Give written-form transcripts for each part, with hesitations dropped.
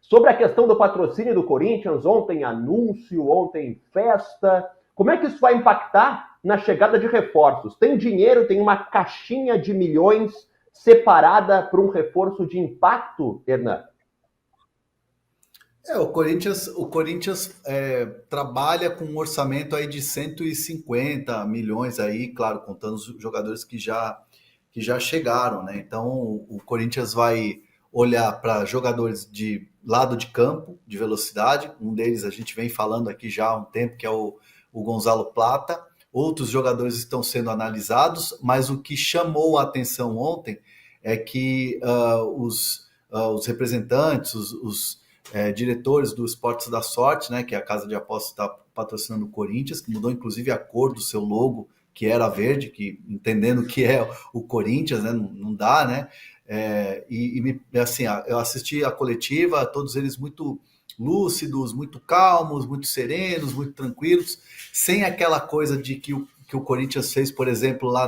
Sobre a questão do patrocínio do Corinthians, ontem anúncio, ontem festa. Como é que isso vai impactar na chegada de reforços? Tem dinheiro, tem uma caixinha de milhões separada para um reforço de impacto, Hernan? O Corinthians trabalha com um orçamento aí de 150 milhões aí, claro, contando os jogadores que já chegaram, né? Então o Corinthians vai olhar para jogadores de lado de campo, de velocidade. Um deles a gente vem falando aqui já há um tempo, que é o Gonzalo Plata. Outros jogadores estão sendo analisados, mas o que chamou a atenção ontem é que os representantes, os diretores do Esportes da Sorte, né, que é a casa de apostas que está patrocinando o Corinthians, que mudou inclusive a cor do seu logo, que era verde, que entendendo que é o Corinthians, né, não dá, né? Assim, eu assisti a coletiva, todos eles muito lúcidos, muito calmos, muito serenos, muito tranquilos, sem aquela coisa de que o Corinthians fez, por exemplo, lá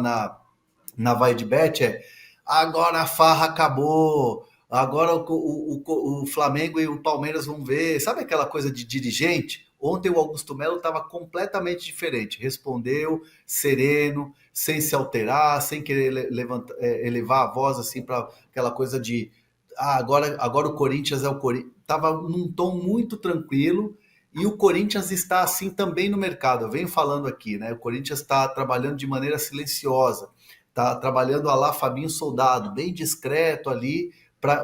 na Vai de Bet, agora a farra acabou, agora o Flamengo e o Palmeiras vão ver. Sabe aquela coisa de dirigente? Ontem o Augusto Melo estava completamente diferente. Respondeu sereno, sem se alterar, sem querer elevar a voz assim para aquela coisa de agora o Corinthians é o Corinthians. Estava num tom muito tranquilo. E o Corinthians está assim também no mercado. Eu venho falando aqui, né? O Corinthians está trabalhando de maneira silenciosa. Está trabalhando a lá Fabinho Soldado, bem discreto ali,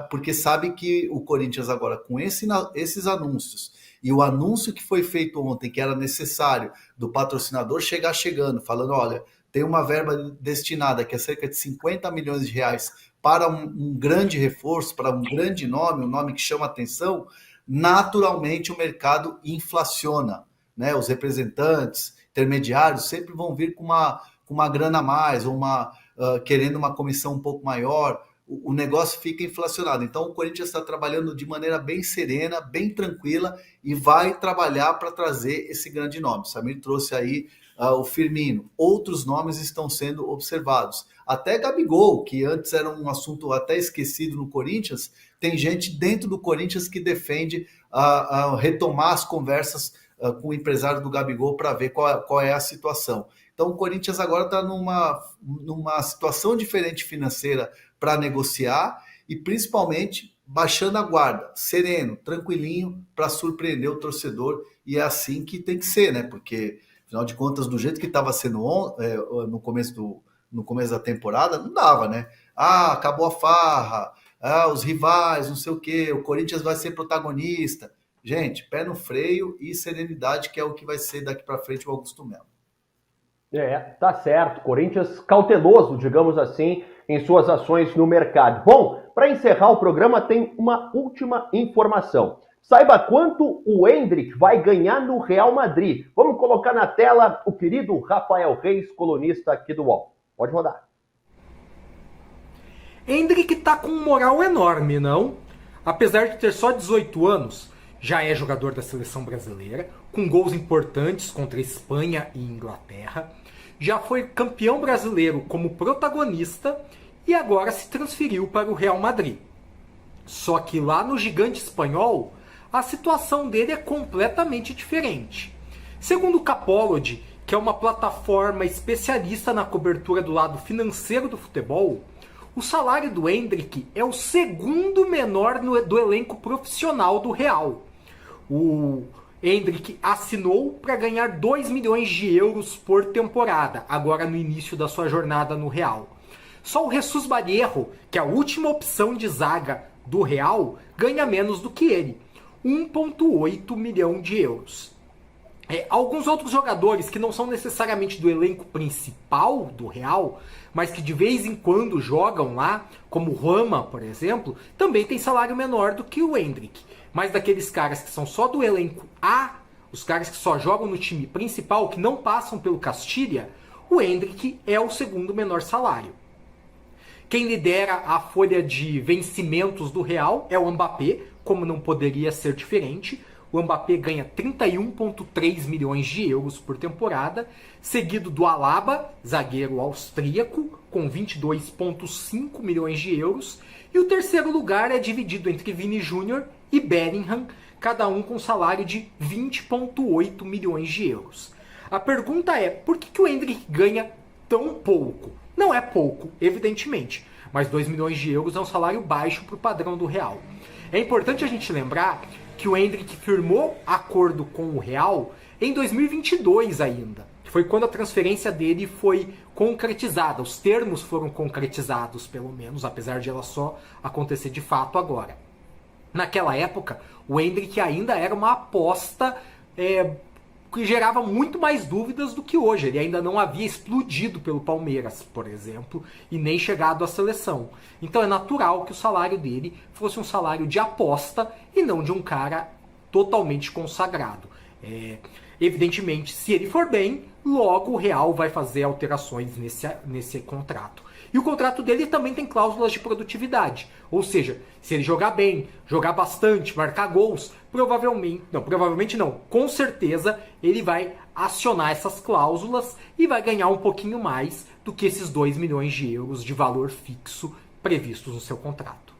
porque sabe que o Corinthians agora, com esses anúncios, e o anúncio que foi feito ontem, que era necessário do patrocinador chegando, falando, olha, tem uma verba destinada, que é cerca de 50 milhões de reais, para um grande reforço, para um grande nome, um nome que chama atenção, naturalmente o mercado inflaciona, né? Os representantes, intermediários, sempre vão vir com uma grana a mais, ou querendo uma comissão um pouco maior. O negócio fica inflacionado. Então o Corinthians está trabalhando de maneira bem serena, bem tranquila, e vai trabalhar para trazer esse grande nome. O Samir trouxe aí o Firmino. Outros nomes estão sendo observados. Até Gabigol, que antes era um assunto até esquecido no Corinthians, tem gente dentro do Corinthians que defende retomar as conversas com o empresário do Gabigol para ver qual é a situação. Então o Corinthians agora está numa situação diferente financeira para negociar e principalmente baixando a guarda, sereno, tranquilinho, para surpreender o torcedor, e é assim que tem que ser, né? Porque, afinal de contas, do jeito que estava sendo no começo da temporada, não dava, né? Acabou a farra, os rivais, não sei o quê, o Corinthians vai ser protagonista. Gente, pé no freio e serenidade, que é o que vai ser daqui para frente o Augusto Melo. Tá certo. Corinthians cauteloso, digamos assim, em suas ações no mercado. Bom, para encerrar o programa, tem uma última informação. Saiba quanto o Endrick vai ganhar no Real Madrid. Vamos colocar na tela o querido Rafael Reis, colunista aqui do UOL. Pode rodar. Endrick tá com um moral enorme, não? Apesar de ter só 18 anos, já é jogador da seleção brasileira, com gols importantes contra Espanha e Inglaterra, já foi campeão brasileiro como protagonista e agora se transferiu para o Real Madrid. Só que lá no gigante espanhol, a situação dele é completamente diferente. Segundo o Capology, que é uma plataforma especialista na cobertura do lado financeiro do futebol, o salário do Endrick é o segundo menor do elenco profissional do Real. O Endrick assinou para ganhar 2 milhões de euros por temporada, agora no início da sua jornada no Real. Só o Jesus Barreiro, que é a última opção de zaga do Real, ganha menos do que ele, 1,8 milhão de euros. Alguns outros jogadores que não são necessariamente do elenco principal do Real, mas que de vez em quando jogam lá, como o Rama, por exemplo, também tem salário menor do que o Endrick. Mas daqueles caras que são só do elenco A, os caras que só jogam no time principal, que não passam pelo Castilha, o Endrick é o segundo menor salário. Quem lidera a folha de vencimentos do Real é o Mbappé, como não poderia ser diferente. O Mbappé ganha 31,3 milhões de euros por temporada, seguido do Alaba, zagueiro austríaco, com 22,5 milhões de euros. E o terceiro lugar é dividido entre Vini Júnior e Bellingham, cada um com salário de 20,8 milhões de euros. A pergunta é, por que o Endrick ganha tão pouco? Não é pouco, evidentemente, mas 2 milhões de euros é um salário baixo para o padrão do Real. É importante a gente lembrar que o Endrick firmou acordo com o Real em 2022 ainda. Foi quando a transferência dele foi concretizada. Os termos foram concretizados, pelo menos, apesar de ela só acontecer de fato agora. Naquela época, o Endrick ainda era uma aposta que gerava muito mais dúvidas do que hoje. Ele ainda não havia explodido pelo Palmeiras, por exemplo, e nem chegado à seleção. Então é natural que o salário dele fosse um salário de aposta e não de um cara totalmente consagrado. Evidentemente, se ele for bem, logo o Real vai fazer alterações nesse contrato. E o contrato dele também tem cláusulas de produtividade. Ou seja, se ele jogar bem, jogar bastante, marcar gols, com certeza ele vai acionar essas cláusulas e vai ganhar um pouquinho mais do que esses 2 milhões de euros de valor fixo previstos no seu contrato.